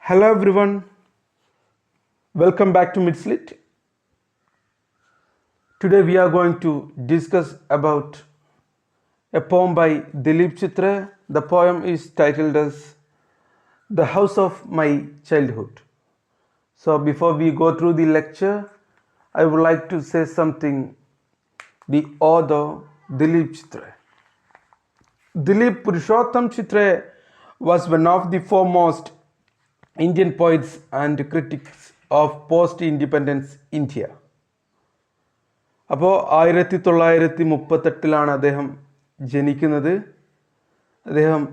Hello everyone, welcome back to Midslit. Today we are going to discuss about a poem by Dilip Chitra. The poem is titled as The House of My Childhood. So before we go through the lecture, I would like to say something. The author Dilip Chitra. Dilip Purushottam Chitra was one of the foremost Indian poets and critics of post-independence India. അപ്പോൾ 1938 അദ്ദേഹം ജനിക്കുന്നത്.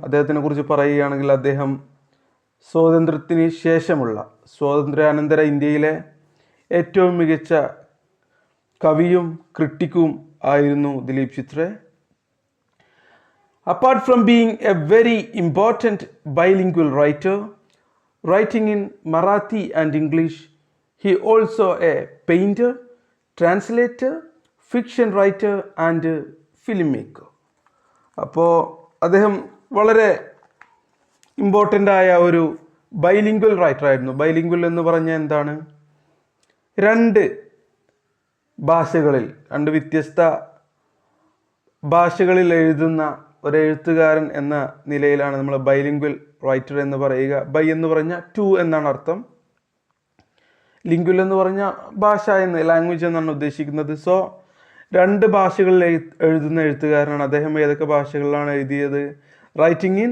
അദ്ദേഹത്തിനെ കുറിച്ച് പറയുകയാണെങ്കിൽ അദ്ദേഹം സ്വാതന്ത്ര്യത്തിന് ശേഷമുള്ള സ്വാതന്ത്ര്യാനന്തര ഇന്ത്യയിലെ ഏറ്റവും മികച്ച കവിയും ക്രിട്ടിക്കും ആയിരുന്നു ദിലീപ് ചിത്ര. Apart from being a very important bilingual writer, writing in Marathi and English, he also a painter, translator, fiction writer and filmmaker. അപ്പോൾ അദ്ദേഹം വളരെ ഇമ്പോർട്ടൻ്റ് ആയ ഒരു ബൈലിംഗ്വൽ റൈറ്റർ ആയിരുന്നു. ബൈലിംഗ്വൽ എന്ന് പറഞ്ഞാൽ എന്താണ്? രണ്ട് വ്യത്യസ്ത ഭാഷകളിൽ എഴുതുന്ന ഒരു എഴുത്തുകാരൻ എന്ന നിലയിലാണ് നമ്മൾ ബൈലിംഗ്വൽ റൈറ്റർ എന്ന് പറയുക. ബൈ എന്ന് പറഞ്ഞാൽ ടു എന്നാണ് അർത്ഥം, ലിംഗ്വൽ എന്ന് പറഞ്ഞാൽ ഭാഷ എന്ന്, ലാംഗ്വേജ് എന്നാണ് ഉദ്ദേശിക്കുന്നത്. സോ രണ്ട് ഭാഷകളിൽ എഴുതുന്ന എഴുത്തുകാരനാണ് അദ്ദേഹം. ഏതൊക്കെ ഭാഷകളിലാണ് എഴുതിയത്? Writing in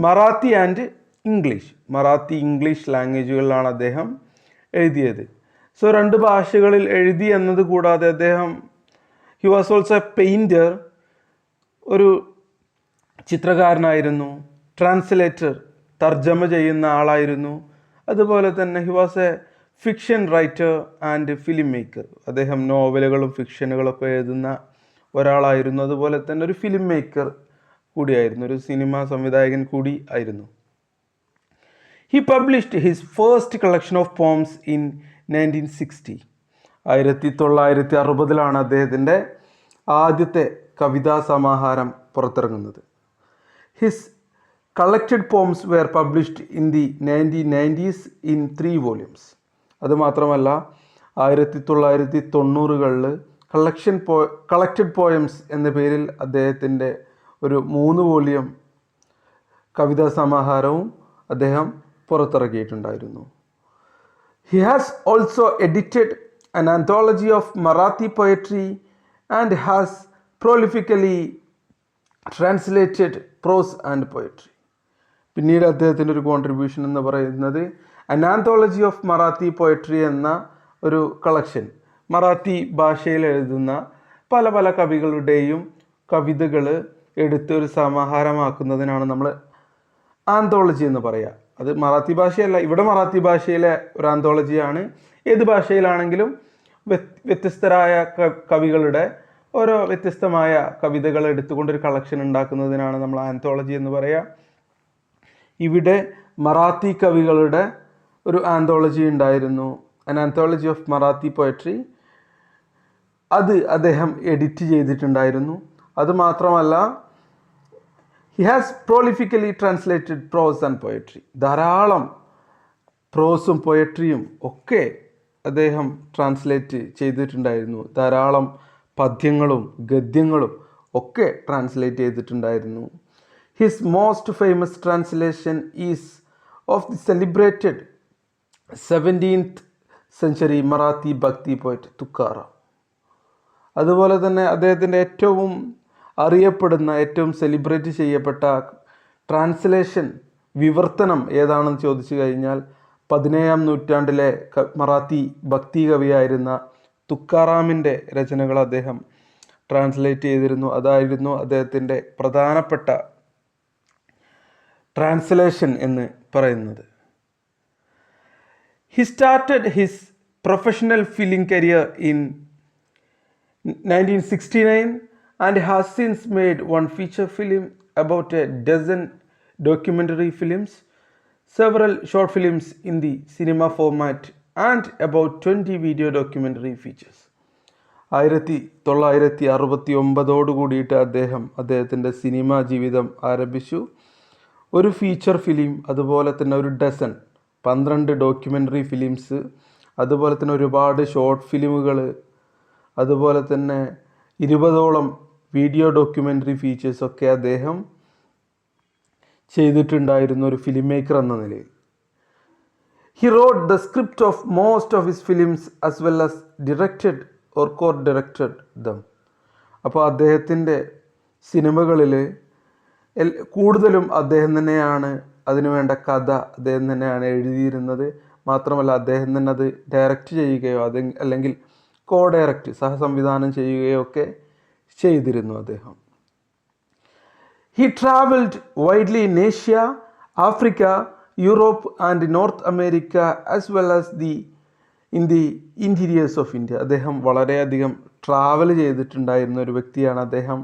Marathi and English, Marathi English ലാംഗ്വേജുകളിലാണ് അദ്ദേഹം എഴുതിയത്. സോ രണ്ട് ഭാഷകളിൽ എഴുതി എന്നത് കൂടാതെ അദ്ദേഹം he was also a painter, ഒരു ചിത്രകാരനായിരുന്നു, ട്രാൻസ്ലേറ്റർ തർജ്ജമ ചെയ്യുന്ന ആളായിരുന്നു. അതുപോലെ തന്നെ he was a fiction writer and filmmaker, അദ്ദേഹം നോവലുകളും ഫിക്ഷനുകളൊക്കെ എഴുതുന്ന ഒരാളായിരുന്നു. അതുപോലെ തന്നെ ഒരു ഫിലിം മേക്കർ കൂടിയായിരുന്നു, ഒരു സിനിമാ സംവിധായകൻ കൂടി ആയിരുന്നു. He published his first collection of poems in 1960. 1960 അദ്ദേഹത്തിൻ്റെ ആദ്യത്തെ കവിതാ സമാഹാരം പുറത്തിറങ്ങുന്നത്. His collected poems were published in the 1990s in 3 volumes. അതുമാത്രമല്ല 1990കളിൽ കളക്റ്റഡ് പോയംസ് എന്ന പേരിൽ അദ്ദേഹത്തിൻ്റെ ഒരു 3 വോളിയം കവിതാ സമാഹാരവും അദ്ദേഹം പുറത്തിറക്കിയിട്ടുണ്ടായിരുന്നു. He has also edited an anthology of Marathi poetry and has prolifically translated prose and poetry. പിന്നീട് അദ്ദേഹത്തിൻ്റെ ഒരു കോൺട്രിബ്യൂഷൻ എന്ന് പറയുന്നത് an anthology of Marathi poetry എന്ന ഒരു കളക്ഷൻ, മറാത്തി ഭാഷയിൽ എഴുതുന്ന പല പല കവികളുടെയും കവിതകൾ എടുത്ത് ഒരു സമാഹാരമാക്കുന്നതിനാണ് നമ്മൾ ആന്തോളജി എന്ന് പറയുക. അത് മറാത്തി ഭാഷയല്ല, ഇവിടെ മറാത്തി ഭാഷയിലെ ഒരു ആന്തോളജിയാണ്. ഏത് ഭാഷയിലാണെങ്കിലും വ്യത്യസ്തരായ കവികളുടെ ഓരോ വ്യത്യസ്തമായ കവിതകൾ എടുത്തുകൊണ്ടൊരു കളക്ഷൻ ഉണ്ടാക്കുന്നതിനാണ് നമ്മൾ ആന്തോളജി എന്ന് പറയുക. ഇവിടെ മറാത്തി കവികളുടെ ഒരു ആന്തോളജി ഉണ്ടായിരുന്നു, an anthology of Marathi poetry. അത് അദ്ദേഹം എഡിറ്റ് ചെയ്തിട്ടുണ്ടായിരുന്നു. അതുമാത്രമല്ല he has prolifically translated prose and poetry. ധാരാളം പ്രോസും പോയട്രിയും ഒക്കെ അദ്ദേഹം ട്രാൻസ്ലേറ്റ് ചെയ്തിട്ടുണ്ടായിരുന്നു. ധാരാളം പദ്യങ്ങളും ഗദ്യങ്ങളും ഒക്കെ ട്രാൻസ്ലേറ്റ് ചെയ്തിട്ടുണ്ടായിരുന്നു. His most famous translation is of the celebrated 17th century Marathi ഭക്തി പോയറ്റ് തുക്കാറാം. അതുപോലെ തന്നെ അദ്ദേഹത്തിൻ്റെ ഏറ്റവും അറിയപ്പെടുന്ന, ഏറ്റവും സെലിബ്രേറ്റ് ചെയ്യപ്പെട്ട ട്രാൻസ്ലേഷൻ, വിവർത്തനം ഏതാണെന്ന് ചോദിച്ചു കഴിഞ്ഞാൽ 17ാം നൂറ്റാണ്ടിലെ മറാത്തി ഭക്തി കവിയായിരുന്ന തുക്കാറാമിൻ്റെ രചനകൾ അദ്ദേഹം ട്രാൻസ്ലേറ്റ് ചെയ്തിരുന്നു. അതായിരുന്നു അദ്ദേഹത്തിൻ്റെ പ്രധാനപ്പെട്ട ട്രാൻസ്ലേഷൻ എന്ന് പറയുന്നത്. He started his professional film career in 1969 and has since made one feature film, about a dozen documentary films, several short films in the cinema format and about 20 video documentary features. 1969 കൂടിയിട്ട് അദ്ദേഹത്തിൻ്റെ cinema ജീവിതം ആരംഭിച്ചു. ഒരു feature film, അതുപോലെ തന്നെ ഒരു dozen 12 documentary films, അതുപോലെ തന്നെ ഒരുപാട് ഷോർട്ട് ഫിലിമുകൾ, അതുപോലെ തന്നെ 20ഓളം വീഡിയോ ഡോക്യുമെൻ്ററി ഫീച്ചേഴ്സൊക്കെ അദ്ദേഹം ചെയ്തിട്ടുണ്ടായിരുന്ന ഒരു ഫിലിം മേക്കർ എന്ന നിലയിൽ. He wrote the script of most of his films as well as directed or co directed dum. അപ്പോൾ അദ്ദേഹത്തിൻ്റെ സിനിമകളിൽ കൂടുതലും അദ്ദേഹം തന്നെയാണ് അതിനു വേണ്ട കഥ അദ്ദേഹം തന്നെയാണ് എഴുതിയിരുന്നത്. മാത്രമല്ല അദ്ദേഹം തന്നെ അത് ഡയറക്റ്റ് ചെയ്യുകയോ അല്ലെങ്കിൽ കോ ഡയറക്റ്റ് സഹസംവിധാനം ചെയ്യുകയോ ഒക്കെ ചെയ്തിരുന്നു അദ്ദേഹം. He traveled widely in Asia, Africa, Europe and North America as well as in the interiors of India. അദ്ദേഹം വളരെയധികം ട്രാവൽ ചെയ്തിട്ടുണ്ടായിരുന്ന ഒരു വ്യക്തിയാണ്. അദ്ദേഹം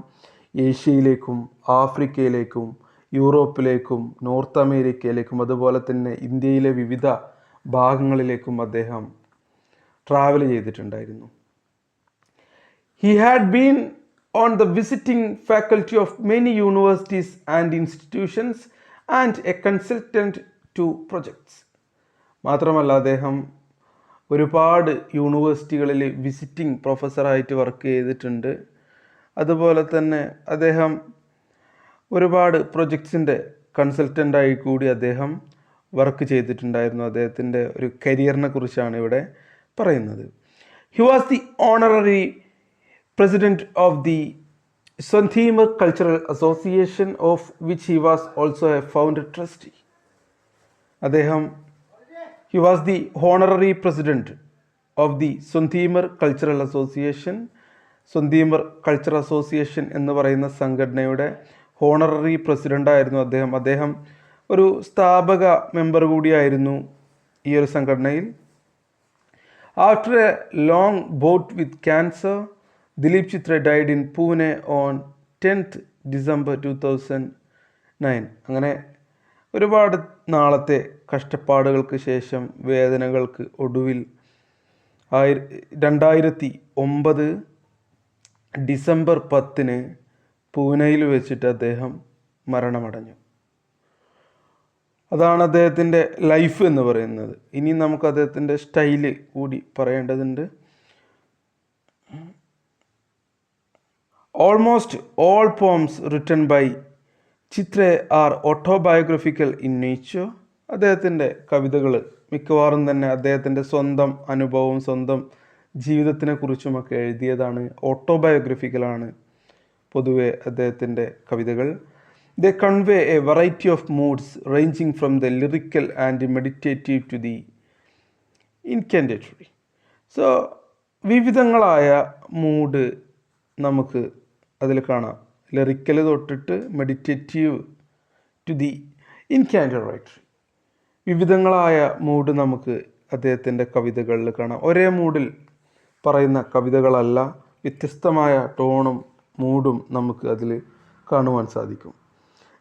ഏഷ്യയിലേക്കും ആഫ്രിക്കയിലേക്കും യൂറോപ്പിലേക്കും നോർത്ത് അമേരിക്കയിലേക്കും അതുപോലെ തന്നെ ഇന്ത്യയിലെ വിവിധ ഭാഗങ്ങളിലേക്കും അദ്ദേഹം ട്രാവൽ ചെയ്തിട്ടുണ്ടായിരുന്നു. He had been on the visiting faculty of many universities and institutions and a consultant to projects. മാത്രമല്ല അദ്ദേഹം ഒരുപാട് യൂണിവേഴ്സിറ്റികളിൽ വിസിറ്റിംഗ് പ്രൊഫസറായിട്ട് വർക്ക് ചെയ്തിട്ടുണ്ട്. അതുപോലെ തന്നെ അദ്ദേഹം ഒരുപാട് പ്രൊജക്ട്സിൻ്റെ കൺസൾട്ടൻ്റായി കൂടി അദ്ദേഹം വർക്ക് ചെയ്തിട്ടുണ്ടായിരുന്നു. അദ്ദേഹത്തിൻ്റെ ഒരു കരിയറിനെ കുറിച്ചാണ് ഇവിടെ പറയുന്നത്. He was the honorary President of the Sondheim Cultural Association, of which he was also a founder trustee. He was the honorary president of the Sondheim Cultural Association. Sondheim Cultural Association എന്ന് പറയുന്ന സംഘടനയുടെ honorary president ആയിരുന്നു അദ്ദേഹം. അദ്ദേഹം ഒരു സ്ഥാപക member കൂടിയായിരുന്നു ഈ ഒരു സംഘടനയിൽ. After a long bout with cancer, Dilip Chitre died in Pune on 10th December 2009. അങ്ങനെ ഒരുപാട് നാളത്തെ കഷ്ടപ്പാടുകൾക്ക് ശേഷം വേദനകൾക്ക് ഒടുവിൽ 2009 ഡിസംബർ 10 പൂനെയിൽ വെച്ചിട്ട് അദ്ദേഹം മരണമടഞ്ഞു. അതാണ് അദ്ദേഹത്തിൻ്റെ ലൈഫ് എന്ന് പറയുന്നത്. ഇനി നമുക്ക് അദ്ദേഹത്തിൻ്റെ സ്റ്റൈല് കൂടി പറയേണ്ടതുണ്ട്. Almost all poems written by Chitre are autobiographical in nature. അദ്ദേഹത്തിൻ്റെ കവിതകൾ മിക്കവാറും തന്നെ അദ്ദേഹത്തിൻ്റെ സ്വന്തം അനുഭവവും സ്വന്തം ജീവിതത്തിനെ കുറിച്ചുമൊക്കെ എഴുതിയതാണ്. ഓട്ടോബയോഗ്രഫിക്കലാണ് പൊതുവെ അദ്ദേഹത്തിൻ്റെ കവിതകൾ. They convey a variety of moods ranging from the lyrical and meditative to the incantatory. So വിവിധങ്ങളായ മൂഡ് നമുക്ക് അതിൽ കാണാം. ലിറിക്കൽ തൊട്ടിട്ട് മെഡിറ്റേറ്റീവ് ടു ദി ഇൻകാൻറ്റേറ്ററി. വിവിധങ്ങളായ മൂഡ് നമുക്ക് അദ്ദേഹത്തിൻ്റെ കവിതകളിൽ കാണാം. ഒരേ മൂഡിൽ പറയുന്ന കവിതകളല്ല, വ്യത്യസ്തമായ ടോണും മൂഡും നമുക്ക് അതിൽ കാണുവാൻ സാധിക്കും.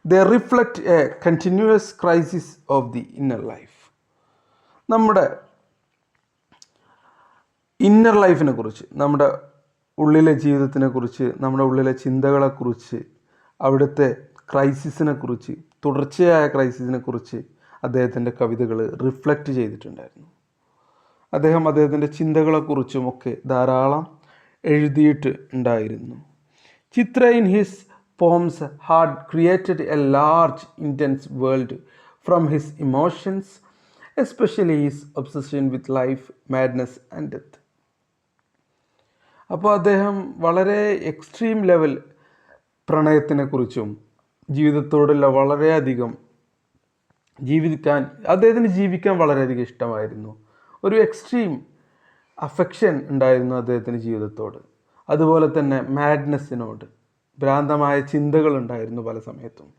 They reflect a continuous crisis of the inner life. നമ്മുടെ ഇന്നർ ലൈഫിനെ കുറിച്ച്, നമ്മുടെ ഉള്ളിലെ ജീവിതത്തിനെ കുറിച്ച്, നമ്മുടെ ഉള്ളിലെ ചിന്തകളെക്കുറിച്ച്, അവിടുത്തെ ക്രൈസിസിനെ കുറിച്ച്, തുടർച്ചയായ ക്രൈസിസിനെ കുറിച്ച് അദ്ദേഹത്തിൻ്റെ കവിതകൾ റിഫ്ലക്റ്റ് ചെയ്തിട്ടുണ്ടായിരുന്നു. അദ്ദേഹത്തിൻ്റെ ചിന്തകളെക്കുറിച്ചുമൊക്കെ ധാരാളം എഴുതിയിട്ട് ഉണ്ടായിരുന്നു. Chitre in his poems had created a large intense world from his emotions, especially his obsession with life, madness and death. അപ്പോൾ അദ്ദേഹം വളരെ എക്സ്ട്രീം ലെവൽ പ്രണയത്തിനെക്കുറിച്ചും ജീവിതത്തോടുള്ള വളരെയധികം അദ്ദേഹത്തിന് ജീവിക്കാൻ വളരെയധികം ഇഷ്ടമായിരുന്നു. ഒരു എക്സ്ട്രീം അഫെക്ഷൻ ഉണ്ടായിരുന്നു അദ്ദേഹത്തിന് ജീവിതത്തോട്. അതുപോലെ തന്നെ മാഡ്നെസ്സിനോട്, ഭ്രാന്തമായ ചിന്തകളുണ്ടായിരുന്നു പല സമയത്തും.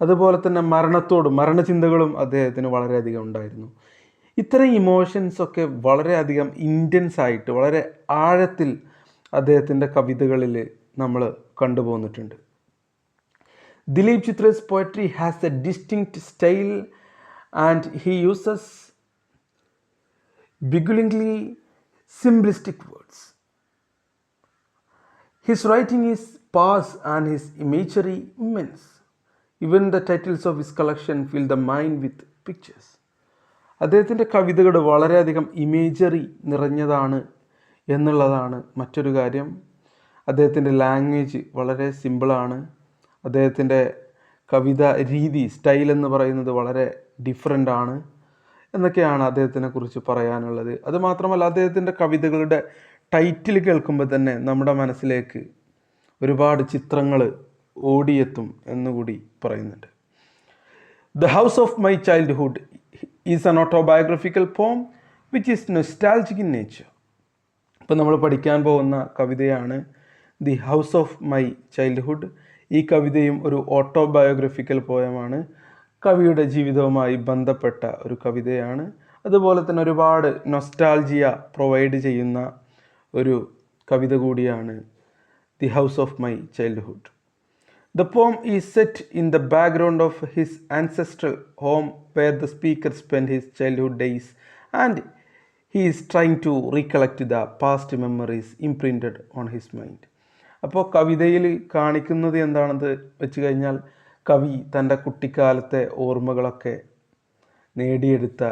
അതുപോലെ തന്നെ മരണചിന്തകളും അദ്ദേഹത്തിന് വളരെയധികം ഉണ്ടായിരുന്നു. ഇത്തരം ഇമോഷൻസൊക്കെ വളരെയധികം ഇൻറ്റൻസ് ആയിട്ട് വളരെ ആഴത്തിൽ അദ്ദേഹത്തിൻ്റെ കവിതകളിൽ നമ്മൾ കണ്ടുപോന്നിട്ടുണ്ട്. Dileep ചിത്ര's poetry has a distinct style and he uses beggarly simplistic words. His writing is sparse and his imagery immense. Even the titles of his collection fill the mind with pictures. അദ്ദേഹത്തിൻ്റെ കവിതകൾ വളരെയധികം imagery നിറഞ്ഞതാണ് എന്നുള്ളതാണ് മറ്റൊരു കാര്യം. അദ്ദേഹത്തിൻ്റെ language വളരെ സിമ്പിളാണ്. അദ്ദേഹത്തിൻ്റെ കവിത രീതി, സ്റ്റൈൽ എന്ന് പറയുന്നത് വളരെ ഡിഫറെൻ്റ് ആണ് എന്നൊക്കെയാണ് അദ്ദേഹത്തിനെ കുറിച്ച് പറയാനുള്ളത്. അതുമാത്രമല്ല, അദ്ദേഹത്തിൻ്റെ കവിതകളുടെ ടൈറ്റിൽ കേൾക്കുമ്പോൾ തന്നെ നമ്മുടെ മനസ്സിലേക്ക് ഒരുപാട് ചിത്രങ്ങൾ ഓടിയെത്തും എന്നുകൂടി പറയുന്നുണ്ട്. The house of my childhood is an autobiographical poem which is nostalgic in nature. ഇപ്പം നമ്മൾ പഠിക്കാൻ പോകുന്ന കവിതയാണ് the house of my childhood. ഈ കവിതയും ഒരു ഓട്ടോബയോഗ്രഫിക്കൽ പോയമാണ്. കവിയുടെ ജീവിതവുമായി ബന്ധപ്പെട്ട ഒരു കവിതയാണ്. അതുപോലെ തന്നെ ഒരുപാട് നൊസ്റ്റാൾജിയ പ്രൊവൈഡ് ചെയ്യുന്ന ഒരു കവിത കൂടിയാണ് the house of my childhood. The poem is set in the background of his ancestral home where the speaker spent his childhood days, and he is trying to recollect the past memories imprinted on his mind. അപ്പോൾ കവിതയിൽ കാണിക്കുന്നത് എന്താണെന്ന് വെച്ച് കഴിഞ്ഞാൽ, കവി തൻ്റെ കുട്ടിക്കാലത്തെ ഓർമ്മകളൊക്കെ നേടിയെടുത്ത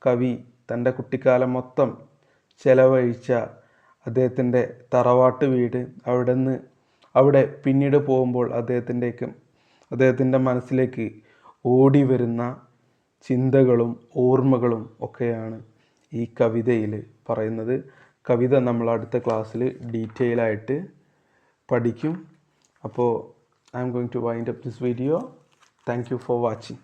കവി തൻ്റെ കുട്ടിക്കാലം മൊത്തം ചെലവഴിച്ച അദ്ദേഹത്തിൻ്റെ തറവാട്ട് വീട്, അവിടെ പിന്നീട് പോകുമ്പോൾ അദ്ദേഹത്തിൻ്റെ മനസ്സിലേക്ക് ഓടി വരുന്ന ചിന്തകളും ഓർമ്മകളും ഒക്കെയാണ് ഈ കവിതയിൽ പറയുന്നത്. കവിത നമ്മൾ അടുത്ത ക്ലാസ്സിൽ ഡീറ്റെയിൽ ആയിട്ട് പഠിക്കും. അപ്പോൾ I am going to wind up this video. Thank you for watching.